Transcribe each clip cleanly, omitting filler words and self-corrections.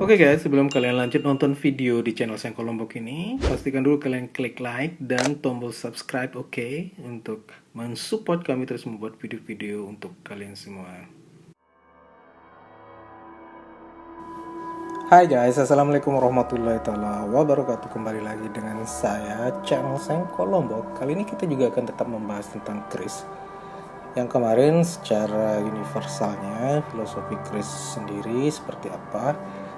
Oke guys, sebelum kalian lanjut nonton video di channel Sengko Lombok ini, pastikan dulu kalian klik like dan tombol subscribe, oke? Untuk mensupport kami terus membuat video-video untuk kalian semua. Hai guys, assalamualaikum warahmatullahi wabarakatuh. Kembali lagi dengan saya, channel Sengko Lombok. Kali ini kita juga akan tetap membahas tentang Kris. Yang kemarin secara universalnya, filosofi Kris sendiri seperti apa.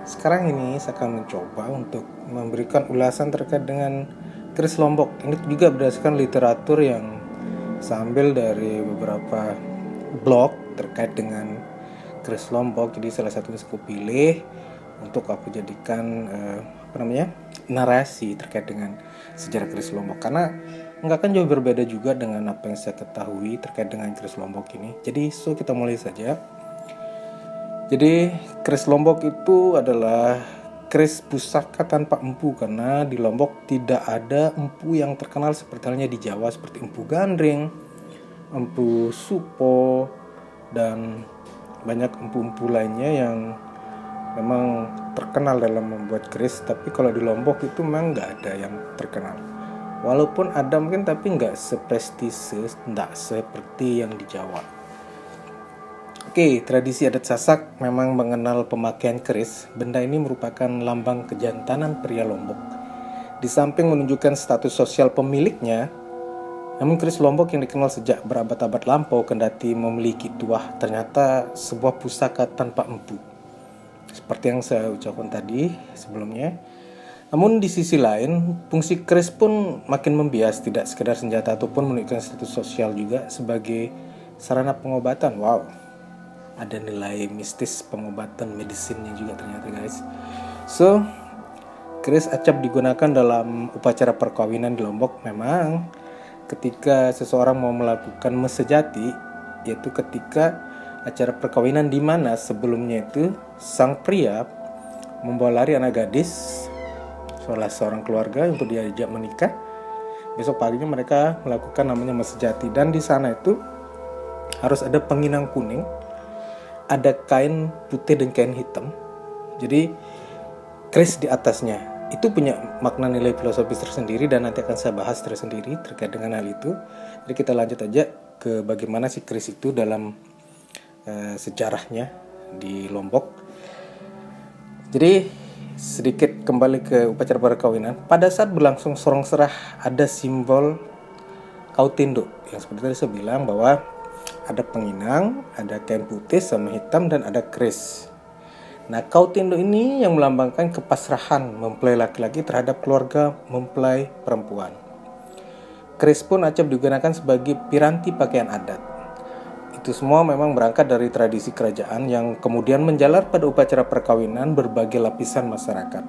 Sekarang ini saya akan mencoba untuk memberikan ulasan terkait dengan Kris Lombok. Ini juga berdasarkan literatur yang saya ambil dari beberapa blog terkait dengan Kris Lombok. Jadi salah satunya saya pilih untuk aku jadikan narasi terkait dengan sejarah Kris Lombok, karena nggak akan jauh berbeda juga dengan apa yang saya ketahui terkait dengan Kris Lombok ini. Jadi kita mulai saja. Jadi Kris Lombok itu adalah kris pusaka tanpa empu, karena di Lombok tidak ada empu yang terkenal seperti halnya di Jawa seperti empu gandring, empu supo, dan banyak empu-empu lainnya yang memang terkenal dalam membuat kris. Tapi kalau di Lombok itu memang nggak ada yang terkenal. Walaupun ada mungkin, tapi nggak seprestisius, nggak seperti yang di Jawa. Oke, tradisi adat Sasak memang mengenal pemakaian keris. Benda ini merupakan lambang kejantanan pria Lombok. Di samping menunjukkan status sosial pemiliknya, namun keris Lombok yang dikenal sejak berabad-abad lampau kendati memiliki tuah ternyata sebuah pusaka tanpa empu. Seperti yang saya ucapkan tadi sebelumnya. Namun di sisi lain, fungsi keris pun makin membias, tidak sekedar senjata ataupun menunjukkan status sosial, juga sebagai sarana pengobatan. Wow, ada nilai mistis pengobatan medisinnya juga ternyata guys. Keris acap digunakan dalam upacara perkawinan di Lombok. Memang ketika seseorang mau melakukan mesejati, yaitu ketika acara perkawinan di mana sebelumnya itu sang pria membawa lari anak gadis salah seorang keluarga untuk diajak menikah. Besok paginya mereka melakukan namanya mesejati, dan di sana itu harus ada penginang kuning, ada kain putih dan kain hitam. Jadi keris di atasnya itu punya makna nilai filosofis tersendiri, dan nanti akan saya bahas tersendiri terkait dengan hal itu. Jadi kita lanjut aja ke bagaimana si keris itu dalam sejarahnya di Lombok. Jadi sedikit kembali ke upacara perkawinan. Pada saat berlangsung sorong serah ada simbol kautindo, yang seperti tadi saya bilang bahwa ada penginang, ada kain putih sama hitam, dan ada keris. Nah, kautindo ini yang melambangkan kepasrahan mempelai laki-laki terhadap keluarga mempelai perempuan. Keris pun acap digunakan sebagai piranti pakaian adat. Itu semua memang berangkat dari tradisi kerajaan yang kemudian menjalar pada upacara perkawinan berbagai lapisan masyarakat.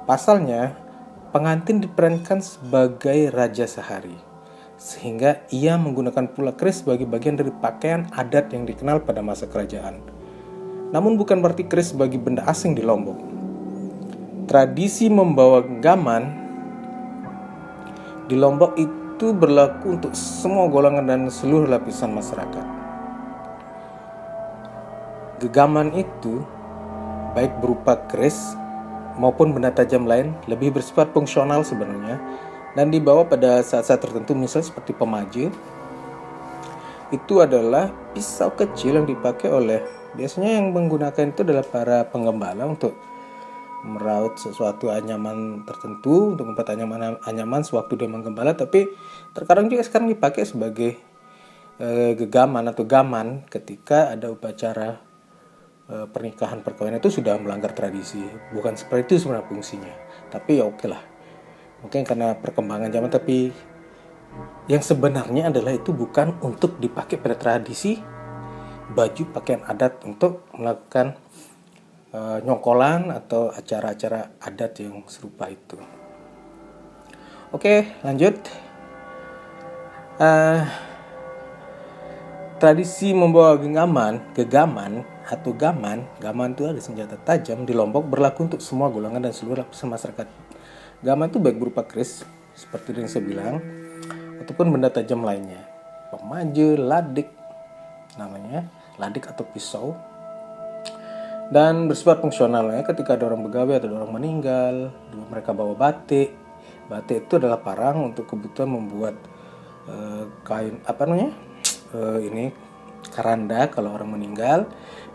Pasalnya, pengantin diperankan sebagai raja sehari, sehingga ia menggunakan pula keris sebagai bagian dari pakaian adat yang dikenal pada masa kerajaan. Namun bukan berarti keris sebagai benda asing di Lombok. Tradisi membawa gaman di Lombok itu berlaku untuk semua golongan dan seluruh lapisan masyarakat. Gegaman itu baik berupa keris maupun benda tajam lain lebih bersifat fungsional sebenarnya, dan dibawa pada saat-saat tertentu, misalnya seperti pemaje. Itu adalah pisau kecil yang dipakai oleh, biasanya yang menggunakan itu adalah para penggembala untuk meraut sesuatu anyaman tertentu, untuk membuat anyaman sewaktu dia menggembala. Tapi terkadang juga sekarang dipakai sebagai gegaman atau gaman ketika ada upacara pernikahan perkawinan. Itu sudah melanggar tradisi, bukan seperti itu sebenarnya fungsinya. Tapi ya oke lah, mungkin karena perkembangan zaman. Tapi yang sebenarnya adalah itu bukan untuk dipakai pada tradisi baju pakaian adat untuk melakukan nyongkolan atau acara-acara adat yang serupa itu. Oke, lanjut. Tradisi membawa gegaman atau gaman itu ada senjata tajam di Lombok, berlaku untuk semua golongan dan seluruh lapisan masyarakat. Gaman itu baik berupa keris seperti yang saya bilang, ataupun benda tajam lainnya, pemaje, ladik namanya, ladik atau pisau. Dan bersifat fungsional ya, ketika ada orang begawe atau ada orang meninggal, mereka bawa batik. Batik itu adalah parang untuk kebutuhan membuat kain ini karanda kalau orang meninggal.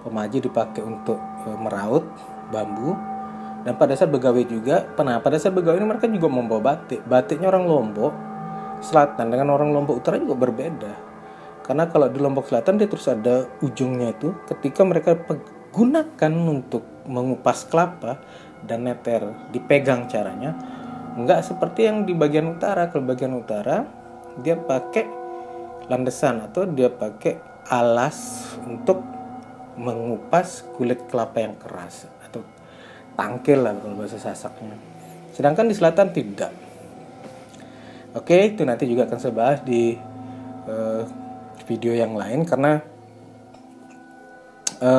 Pemaji dipakai untuk meraut bambu. Dan pada saat begawe juga, pada saat begawe ini mereka juga membawa batik. Batiknya orang Lombok Selatan dengan orang Lombok Utara juga berbeda. Karena kalau di Lombok Selatan dia terus ada ujungnya itu, ketika mereka gunakan untuk mengupas kelapa dan neter, dipegang caranya nggak seperti yang di bagian utara. Kalau bagian utara dia pakai landesan atau dia pakai alas untuk mengupas kulit kelapa yang keras atau tangkil lah kalau bahasa Sasaknya. Sedangkan di selatan tidak. Oke, itu nanti juga akan saya bahas di video yang lain, karena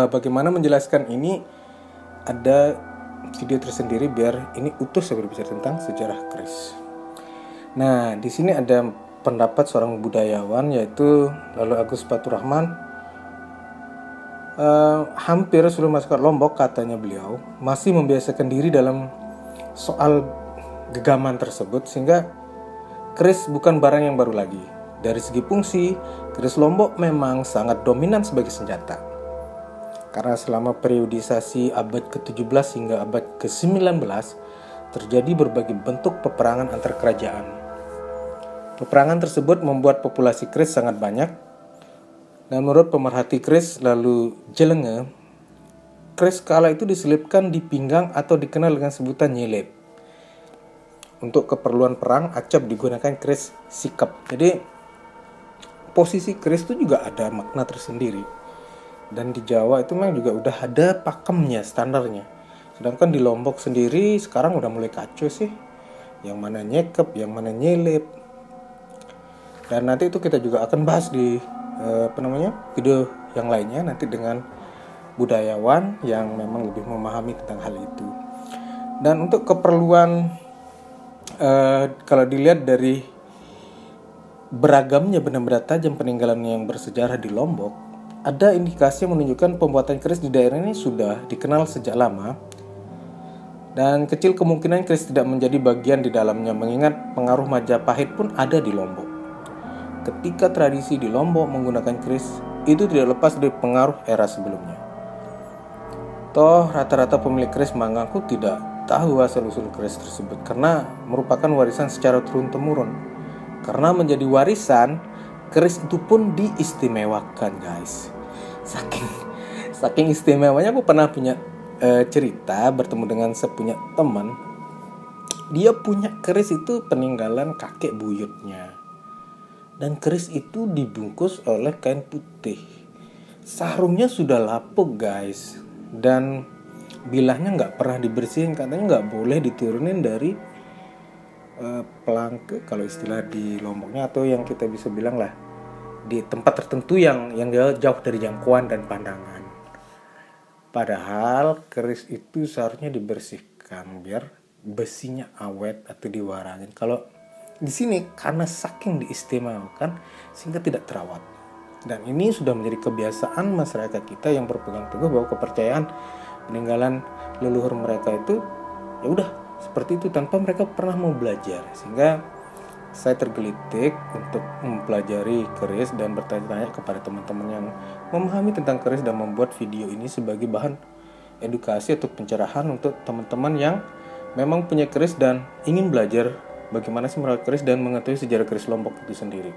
bagaimana menjelaskan ini ada video tersendiri biar ini utuh saya berbicara tentang sejarah keris. Nah, di sini ada pendapat seorang budayawan yaitu Lalu Agus Faturrahman. Hampir sebelum masuk ke Lombok, katanya beliau masih membiasakan diri dalam soal gegaman tersebut, sehingga keris bukan barang yang baru lagi. Dari segi fungsi, keris Lombok memang sangat dominan sebagai senjata. Karena selama periodisasi abad ke-17 hingga abad ke-19 terjadi berbagai bentuk peperangan antar kerajaan. Peperangan tersebut membuat populasi keris sangat banyak. Dan menurut pemerhati keris lalu Jelenge, keris kala itu diselipkan di pinggang atau dikenal dengan sebutan nyelip. Untuk keperluan perang, acap digunakan keris sikap. Jadi posisi keris itu juga ada makna tersendiri. Dan di Jawa itu memang juga udah ada pakemnya, standarnya. Sedangkan di Lombok sendiri sekarang udah mulai kacau sih. Yang mana nyekep, yang mana nyelip. Dan nanti itu kita juga akan bahas di video yang lainnya nanti dengan budayawan yang memang lebih memahami tentang hal itu. Dan untuk keperluan kalau dilihat dari beragamnya benda-benda tajam peninggalan yang bersejarah di Lombok, ada indikasi yang menunjukkan pembuatan keris di daerah ini sudah dikenal sejak lama. Dan kecil kemungkinan keris tidak menjadi bagian di dalamnya, mengingat pengaruh Majapahit pun ada di Lombok. Ketika tradisi di Lombok menggunakan keris, itu tidak lepas dari pengaruh era sebelumnya. Toh rata-rata pemilik keris mengaku tidak tahu asal-usul keris tersebut karena merupakan warisan secara turun-temurun. Karena menjadi warisan, keris itu pun diistimewakan, guys. Saking istimewanya, aku pernah punya cerita bertemu dengan sepunya teman. Dia punya keris itu peninggalan kakek buyutnya. Dan keris itu dibungkus oleh kain putih. Sarungnya sudah lapuk, guys. Dan bilahnya nggak pernah dibersihin, katanya nggak boleh diturunin dari pelangke kalau istilah di Lomboknya, atau yang kita bisa bilang lah di tempat tertentu yang jauh dari jangkauan dan pandangan. Padahal keris itu seharusnya dibersihkan biar besinya awet atau diwarangin. Kalau di sini karena saking diistimewakan sehingga tidak terawat. Dan ini sudah menjadi kebiasaan masyarakat kita yang berpegang teguh bahwa kepercayaan peninggalan leluhur mereka itu ya udah seperti itu tanpa mereka pernah mau belajar. Sehingga saya tergelitik untuk mempelajari keris dan bertanya-tanya kepada teman-teman yang memahami tentang keris dan membuat video ini sebagai bahan edukasi atau pencerahan untuk teman-teman yang memang punya keris dan ingin belajar bagaimana sih merawat keris dan mengetahui sejarah keris Lombok itu sendiri.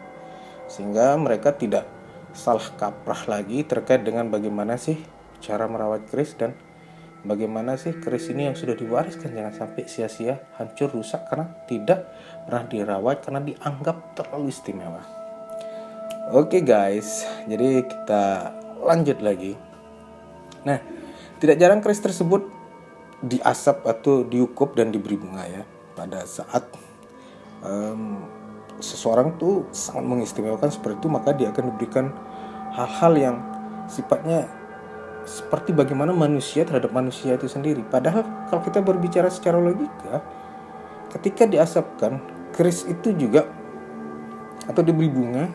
Sehingga mereka tidak salah kaprah lagi terkait dengan bagaimana sih cara merawat keris dan bagaimana sih keris ini yang sudah diwariskan jangan sampai sia-sia, hancur, rusak karena tidak pernah dirawat karena dianggap terlalu istimewa. Oke guys, jadi kita lanjut lagi. Nah, tidak jarang keris tersebut diasap atau diukup dan diberi bunga ya. Pada saat seseorang tuh sangat mengistimewakan seperti itu, maka dia akan diberikan hal-hal yang sifatnya seperti bagaimana manusia terhadap manusia itu sendiri. Padahal kalau kita berbicara secara logika, ketika diasapkan keris itu juga atau diberi bunga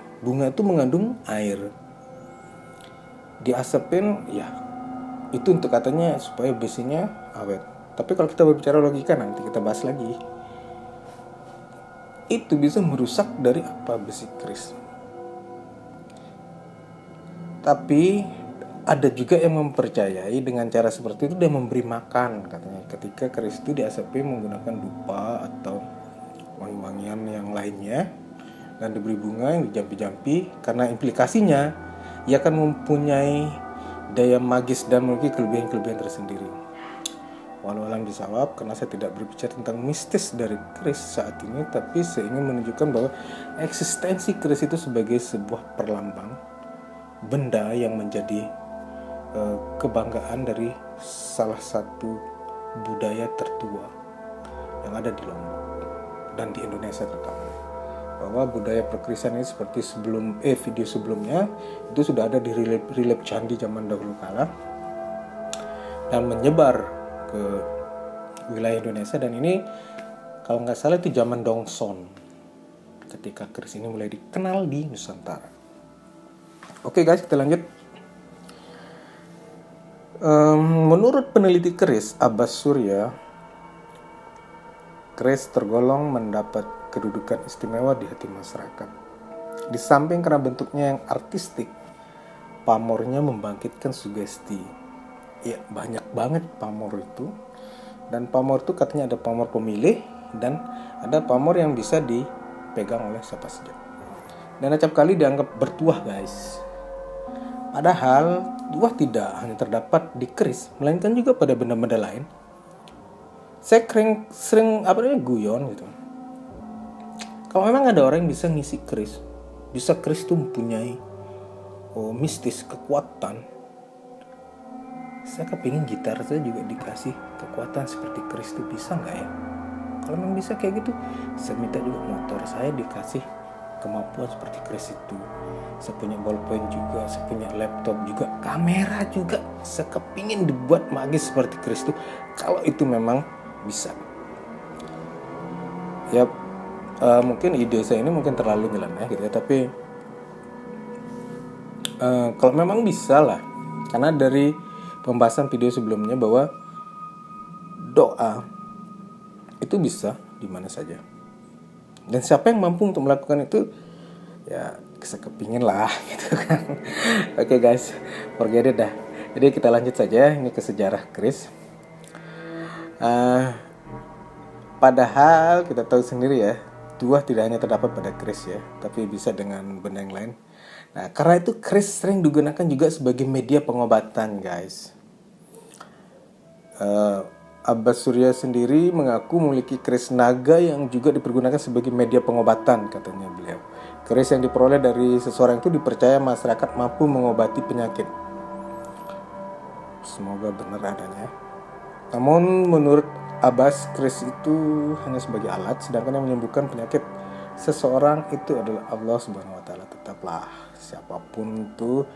itu mengandung air. Diasapin ya Itu untuk katanya supaya besinya awet. Tapi kalau kita berbicara logika, nanti kita bahas lagi, itu bisa merusak dari apa besi keris. Tapi ada juga yang mempercayai dengan cara seperti itu dia memberi makan katanya, ketika keris itu diasapi menggunakan dupa atau wangi-wangian yang lainnya, dan diberi bunga yang dijampi-jampi, karena implikasinya ia akan mempunyai daya magis dan memiliki kelebihan-kelebihan tersendiri. Walau alam bisawab, karena saya tidak berbicara tentang mistis dari keris saat ini, tapi saya ingin menunjukkan bahwa eksistensi keris itu sebagai sebuah perlambang benda yang menjadi kebanggaan dari salah satu budaya tertua yang ada di Lombok dan di Indonesia terutama. Bahwa budaya perkerisan ini seperti video sebelumnya itu sudah ada di relief candi zaman dahulu kala dan menyebar ke wilayah Indonesia, dan ini kalau nggak salah itu zaman Dongson ketika keris ini mulai dikenal di Nusantara. Oke guys, kita lanjut. Menurut peneliti keris Abbas Surya, keris tergolong mendapat kedudukan istimewa di hati masyarakat. Di samping karena bentuknya yang artistik, pamornya membangkitkan sugesti. Ya, banyak banget pamor itu. Dan pamor itu katanya ada pamor pemilih dan ada pamor yang bisa dipegang oleh siapa saja. Dan acap kali dianggap bertuah guys. Padahal tuah tidak hanya terdapat di keris, melainkan juga pada benda-benda lain. Saya sering guyon gitu. Kalau memang ada orang yang bisa ngisi keris, bisa keris itu mempunyai mistis, kekuatan. Saya kepingin gitar saya juga dikasih kekuatan seperti keris itu, bisa nggak ya? Kalau memang bisa kayak gitu, saya minta juga motor saya dikasih kemampuan seperti keris itu. Saya punya ballpoint juga, saya punya laptop juga, kamera juga. Saya kepingin dibuat magis seperti keris itu, kalau itu memang bisa. Ya, mungkin ide saya ini mungkin terlalu nyeleneh gitu ya, tapi kalau memang bisa lah, karena dari pembahasan video sebelumnya bahwa doa itu bisa di mana saja. Dan siapa yang mampu untuk melakukan itu, ya saya kepingin lah gitu kan. Oke guys, forget it dah. Jadi kita lanjut saja ini ke sejarah keris. Padahal kita tahu sendiri ya, tuah tidak hanya terdapat pada keris ya, tapi bisa dengan benda yang lain. Nah, karena itu keris sering digunakan juga sebagai media pengobatan guys. Abbas Surya sendiri mengaku memiliki keris naga yang juga dipergunakan sebagai media pengobatan, katanya beliau. Keris yang diperoleh dari seseorang itu dipercaya masyarakat mampu mengobati penyakit. Semoga benar adanya. Namun menurut Abbas, keris itu hanya sebagai alat, sedangkan yang menyembuhkan penyakit seseorang itu adalah Allah Subhanahu wa taala. Tetaplah siapapun itu,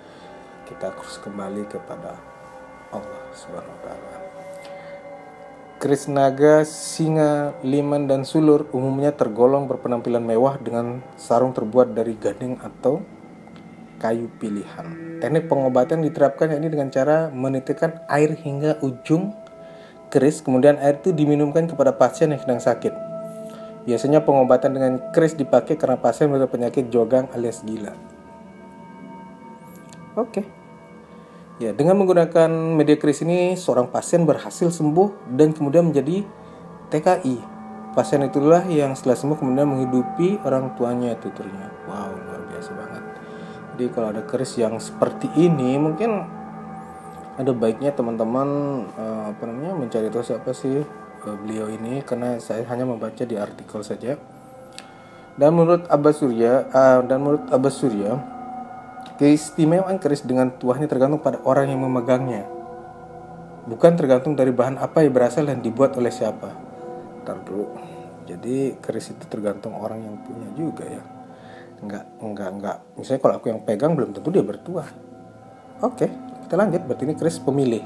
kita harus kembali kepada Allah Subhanahu wa taala. Keris naga, singa, liman, dan sulur umumnya tergolong berpenampilan mewah dengan sarung terbuat dari gading atau kayu pilihan. Teknik pengobatan diterapkan ini dengan cara menitikkan air hingga ujung keris, kemudian air itu diminumkan kepada pasien yang sedang sakit. Biasanya pengobatan dengan keris dipakai karena pasien menderita penyakit jogang alias gila. Oke. Ya, dengan menggunakan media keris ini, seorang pasien berhasil sembuh dan kemudian menjadi TKI. Pasien itulah yang setelah sembuh kemudian menghidupi orang tuanya, tuturnya. Wow, luar biasa banget. Jadi kalau ada keris yang seperti ini, mungkin ada baiknya teman-teman mencari tahu siapa sih beliau ini, karena saya hanya membaca di artikel saja. Dan menurut Abbas Surya, keistimewaan keris dengan tuahnya tergantung pada orang yang memegangnya, bukan tergantung dari bahan apa yang berasal dan dibuat oleh siapa. Ntar dulu. Jadi keris itu tergantung orang yang punya juga ya. Enggak. Misalnya kalau aku yang pegang belum tentu dia bertuah. Oke, kita lanjut. Berarti ini keris pemilih.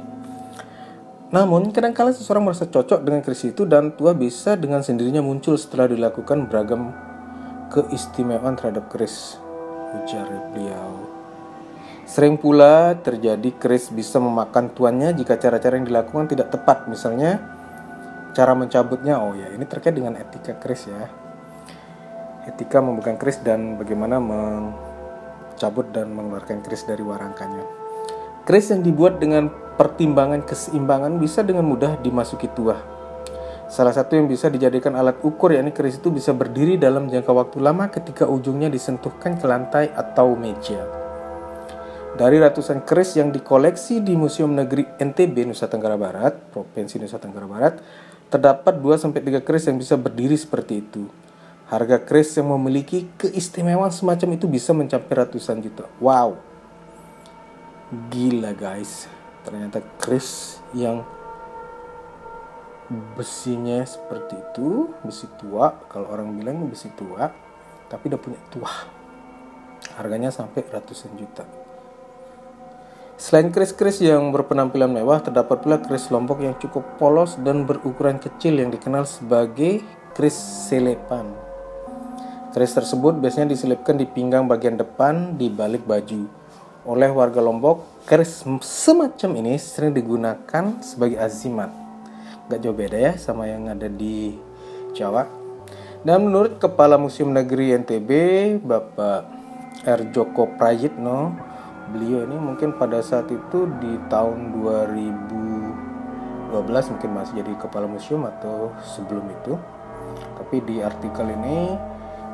Namun kadang-kala seseorang merasa cocok dengan keris itu dan tuah bisa dengan sendirinya muncul setelah dilakukan beragam keistimewaan terhadap keris, ujar beliau. Sering pula terjadi keris bisa memakan tuannya jika cara-cara yang dilakukan tidak tepat. Misalnya cara mencabutnya. Oh ya, ini terkait dengan etika keris ya. Etika memegang keris dan bagaimana mencabut dan mengeluarkan keris dari warangkanya. Keris yang dibuat dengan pertimbangan keseimbangan bisa dengan mudah dimasuki tuah. Salah satu yang bisa dijadikan alat ukur yakni keris itu bisa berdiri dalam jangka waktu lama ketika ujungnya disentuhkan ke lantai atau meja. Dari ratusan keris yang dikoleksi di Museum Negeri NTB, Nusa Tenggara Barat, Provinsi Nusa Tenggara Barat, terdapat 2-3 keris yang bisa berdiri seperti itu. Harga keris yang memiliki keistimewaan semacam itu bisa mencapai ratusan juta. Wow, gila guys. Ternyata keris yang besinya seperti itu, besi tua, kalau orang bilang besi tua, tapi udah punya tuah. Harganya sampai ratusan juta. Selain keris-keris yang berpenampilan mewah, terdapat pula keris Lombok yang cukup polos dan berukuran kecil yang dikenal sebagai keris selepan. Keris tersebut biasanya diselipkan di pinggang bagian depan di balik baju. Oleh warga Lombok, keris semacam ini sering digunakan sebagai azimat. Gak jauh beda ya sama yang ada di Jawa. Dan menurut Kepala Museum Negeri NTB, Bapak R. Joko Prayitno, beliau ini mungkin pada saat itu di tahun 2012 mungkin masih jadi kepala museum atau sebelum itu. Tapi di artikel ini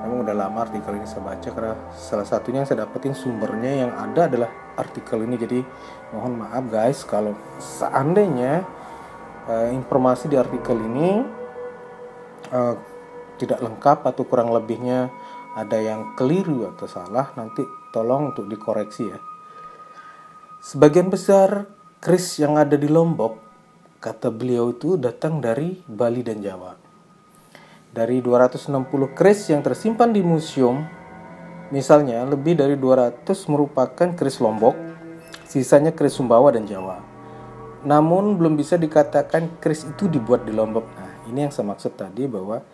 memang udah lama artikel ini saya baca, karena salah satunya yang saya dapetin sumbernya yang ada adalah artikel ini. Jadi mohon maaf guys kalau seandainya informasi di artikel ini tidak lengkap atau kurang lebihnya ada yang keliru atau salah, nanti tolong untuk dikoreksi ya. Sebagian besar keris yang ada di Lombok, kata beliau itu datang dari Bali dan Jawa. Dari 260 keris yang tersimpan di museum, misalnya lebih dari 200 merupakan keris Lombok, sisanya keris Sumbawa dan Jawa. Namun belum bisa dikatakan keris itu dibuat di Lombok. Nah, ini yang saya maksud tadi bahwa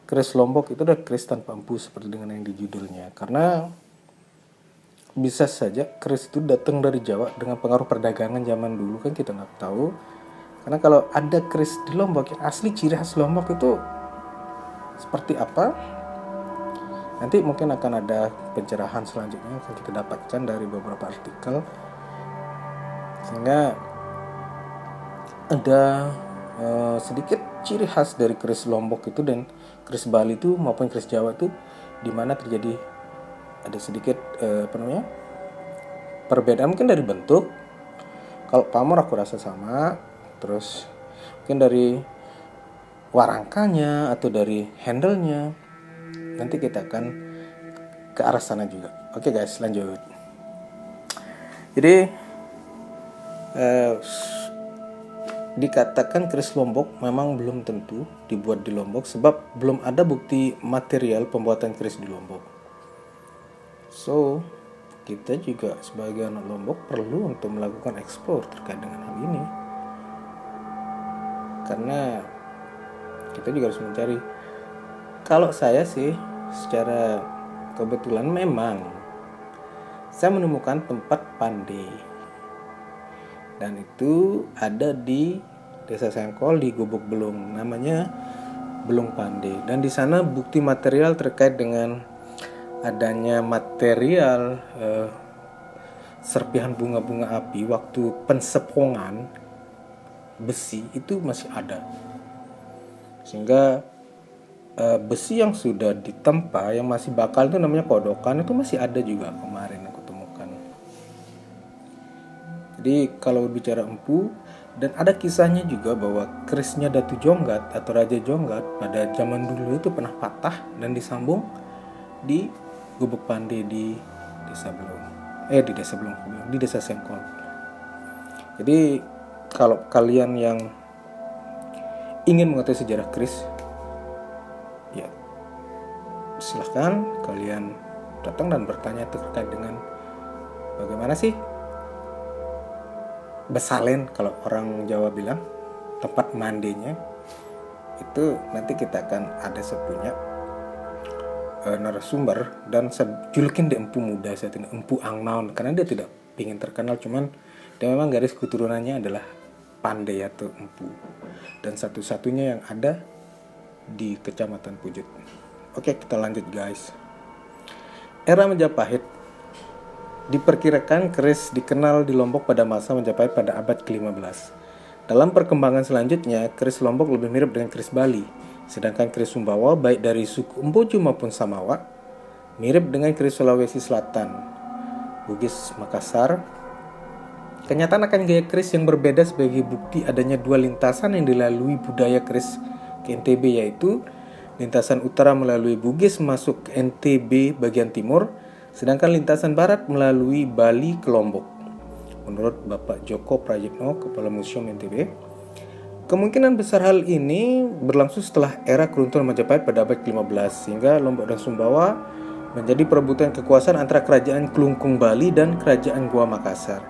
keris Lombok itu adalah keris tanpa empu seperti dengan yang di judulnya. Karena bisa saja keris itu datang dari Jawa dengan pengaruh perdagangan zaman dulu, kan kita nggak tahu. Karena kalau ada keris di Lombok yang asli ciri khas Lombok itu seperti apa, nanti mungkin akan ada pencerahan selanjutnya yang akan kita dapatkan dari beberapa artikel, sehingga ada sedikit ciri khas dari keris Lombok itu dan keris Bali itu maupun keris Jawa itu, di mana terjadi ada sedikit perbedaan mungkin dari bentuk. Kalau pamor aku rasa sama, terus mungkin dari warangkanya atau dari handle-nya. Nanti kita akan ke arah sana juga. Oke guys, lanjut. Jadi dikatakan keris Lombok memang belum tentu dibuat di Lombok sebab belum ada bukti material pembuatan keris di Lombok. So, kita juga sebagai anak Lombok perlu untuk melakukan eksplor terkait dengan hal ini. Karena kita juga harus mencari. Kalau saya sih, secara kebetulan memang saya menemukan tempat pandai. Dan itu ada di Desa Sengkol di Gubuk Belung, namanya Belung Pandai. Dan di sana bukti material terkait dengan adanya material serpihan bunga-bunga api waktu pensepongan besi itu masih ada. Sehingga besi yang sudah ditempa yang masih bakal itu namanya kodokan itu masih ada juga kemarin aku temukan. Jadi kalau bicara empu, dan ada kisahnya juga bahwa kerisnya Datu Jonggat atau Raja Jonggat pada zaman dulu itu pernah patah dan disambung di Gubuk Pandai di Desa Belung. Di Desa Sengkol. Jadi kalau kalian yang ingin mengetahui sejarah keris, ya silahkan kalian datang dan bertanya terkait dengan bagaimana sih besalen, kalau orang Jawa bilang tempat mandinya itu. Nanti kita akan ada sepunya narasumber dan saya julukin di empu muda saat ini, empu angnaon, karena dia tidak pingin terkenal, cuman dia memang garis keturunannya adalah Pandey atau Empu, dan satu-satunya yang ada di Kecamatan Pujut. Oke, kita lanjut guys. Era Majapahit. Diperkirakan keris dikenal di Lombok pada masa Majapahit pada abad ke-15. Dalam perkembangan selanjutnya, keris Lombok lebih mirip dengan keris Bali, sedangkan keris Sumbawa baik dari suku Emboju maupun Samawa mirip dengan keris Sulawesi Selatan, Bugis, Makassar. Kenyataan akan gaya keris yang berbeda sebagai bukti adanya dua lintasan yang dilalui budaya keris ke NTB, yaitu lintasan utara melalui Bugis masuk ke NTB bagian timur, sedangkan lintasan barat melalui Bali ke Lombok. Menurut Bapak Joko Prayitno, Kepala Museum NTB, kemungkinan besar hal ini berlangsung setelah era keruntuhan Majapahit pada abad ke-15, sehingga Lombok dan Sumbawa menjadi perebutan kekuasaan antara Kerajaan Kelungkung Bali dan Kerajaan Goa Makassar,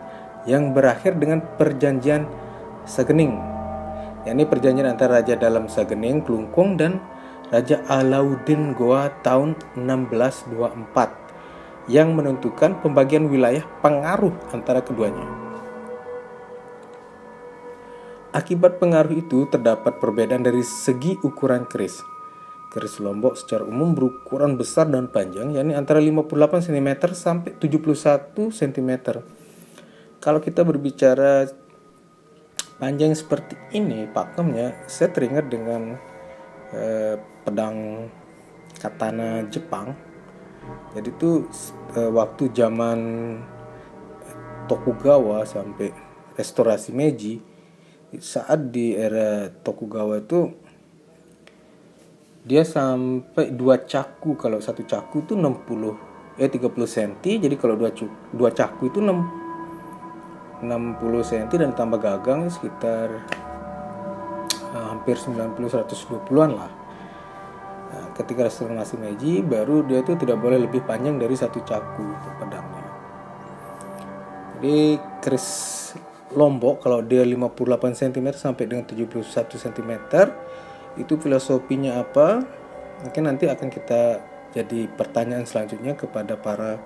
yang berakhir dengan Perjanjian Sagening, yakni perjanjian antara Raja Dalam Sagening Kelungkung dan Raja Alauddin Goa tahun 1624, yang menentukan pembagian wilayah pengaruh antara keduanya. Akibat pengaruh itu terdapat perbedaan dari segi ukuran keris. Keris Lombok secara umum berukuran besar dan panjang, yakni antara 58 cm sampai 71 cm. Kalau kita berbicara panjang seperti ini pakemnya, saya teringat dengan pedang katana Jepang. Jadi itu waktu zaman Tokugawa sampai restorasi Meiji, saat di era Tokugawa itu dia sampai 2 caku. Kalau satu caku itu 30 cm, jadi kalau 2 caku itu 60 cm, dan tambah gagang sekitar hampir 90-120an lah. Ketika restorasi Meiji, baru dia itu tidak boleh lebih panjang dari 1 caku itu pedangnya. Jadi keris Lombok kalau dia 58 cm sampai dengan 71 cm, itu filosofinya apa? Mungkin nanti akan kita jadi pertanyaan selanjutnya kepada para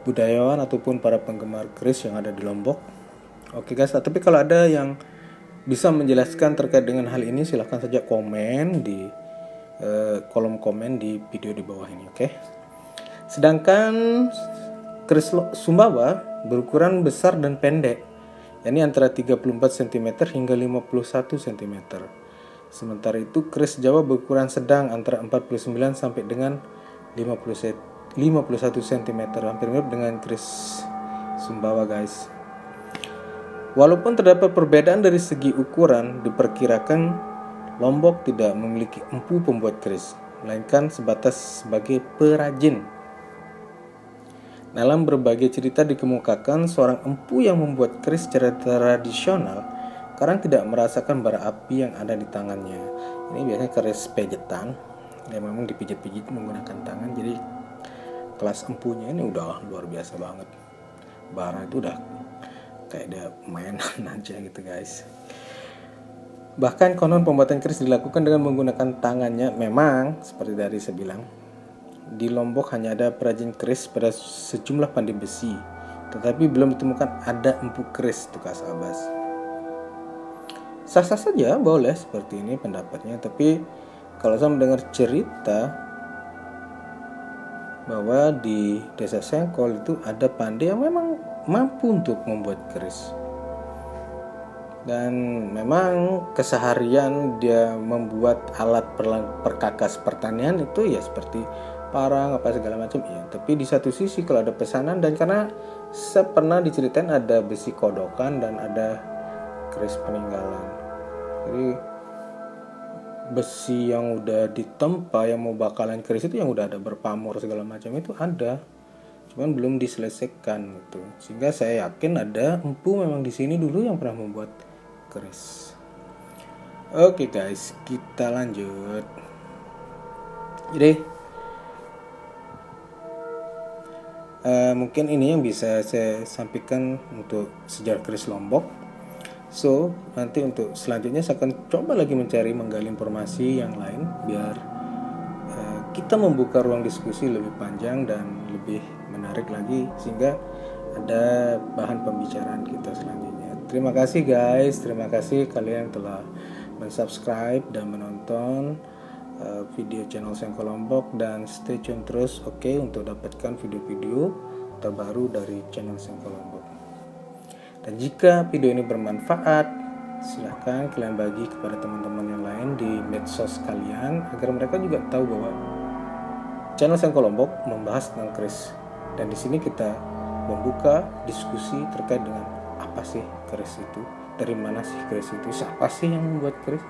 budayawan ataupun para penggemar keris yang ada di Lombok. Oke guys, tapi kalau ada yang bisa menjelaskan terkait dengan hal ini, silahkan saja komen di kolom komen di video di bawah ini, oke? Sedangkan keris Sumbawa berukuran besar dan pendek, yakni antara 34 cm hingga 51 cm. Sementara itu keris Jawa berukuran sedang antara 49 sampai dengan 51 cm, hampir mirip dengan keris Sumbawa guys. Walaupun terdapat perbedaan dari segi ukuran, diperkirakan Lombok tidak memiliki empu pembuat keris, melainkan sebatas sebagai perajin. Dalam berbagai cerita dikemukakan seorang empu yang membuat keris secara tradisional kadang tidak merasakan bara api yang ada di tangannya. Ini biasanya keris pejetan yang memang dipijit-pijit menggunakan tangan, jadi kelas empunya ini udah luar biasa banget. Bara itu udah kayak dia mainan aja gitu guys. Bahkan konon pembuatan keris dilakukan dengan menggunakan tangannya. Memang seperti dari saya bilang, di Lombok hanya ada perajin keris pada sejumlah pandai besi, tetapi belum ditemukan ada empu keris tukas Abbas. Sah-sah saja boleh seperti ini pendapatnya, tapi kalau saya mendengar cerita bahwa di Desa Sengkol itu ada pandai yang memang mampu untuk membuat keris, dan memang keseharian dia membuat alat perkakas pertanian itu ya seperti parang apa segala macam ya. Tapi di satu sisi kalau ada pesanan, dan karena saya pernah diceritain ada besi kodokan dan ada keris peninggalan, jadi besi yang udah ditempa yang mau bakalan keris itu yang udah ada berpamor segala macam itu ada, cuman belum diselesaikan gitu. Sehingga saya yakin ada empu memang di sini dulu yang pernah membuat keris. Oke guys, kita lanjut. Jadi mungkin ini yang bisa saya sampaikan untuk sejarah keris Lombok. So nanti untuk selanjutnya saya akan coba lagi menggali informasi yang lain biar kita membuka ruang diskusi lebih panjang dan lebih menarik lagi, sehingga ada bahan pembicaraan kita selanjutnya. Terima kasih guys, terima kasih kalian telah mensubscribe dan menonton video channel Sengko Lombok, dan stay tune terus untuk dapatkan video-video terbaru dari channel Sengko Lombok. Dan jika video ini bermanfaat, silahkan kalian bagi kepada teman-teman yang lain di medsos kalian agar mereka juga tahu bahwa channel Sengko Lombok membahas tentang keris. Dan di sini kita membuka diskusi terkait dengan apa sih keris itu, dari mana sih keris itu, siapa sih yang membuat keris.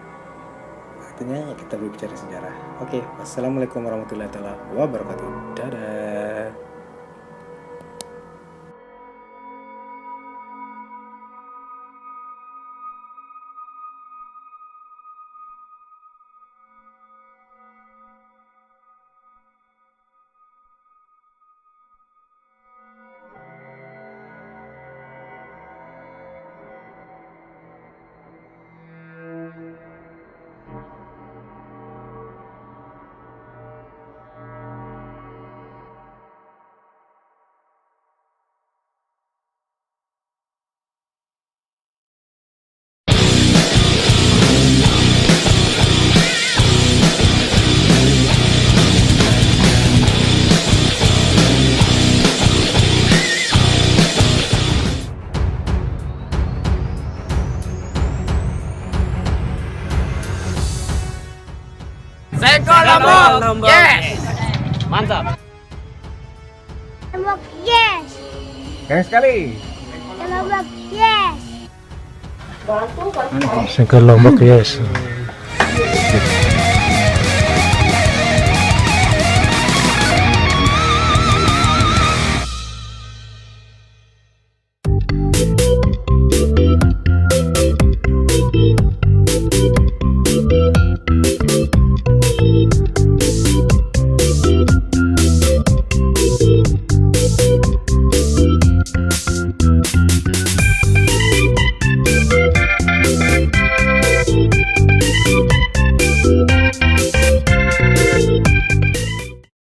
Artinya kita berbicara sejarah. Wassalamualaikum warahmatullahi wabarakatuh. Dadah. Sengko Lombok, yes! Mantap. Lombok, yes. Keren sekali. Lombok, yes. Sengko Lombok, yes.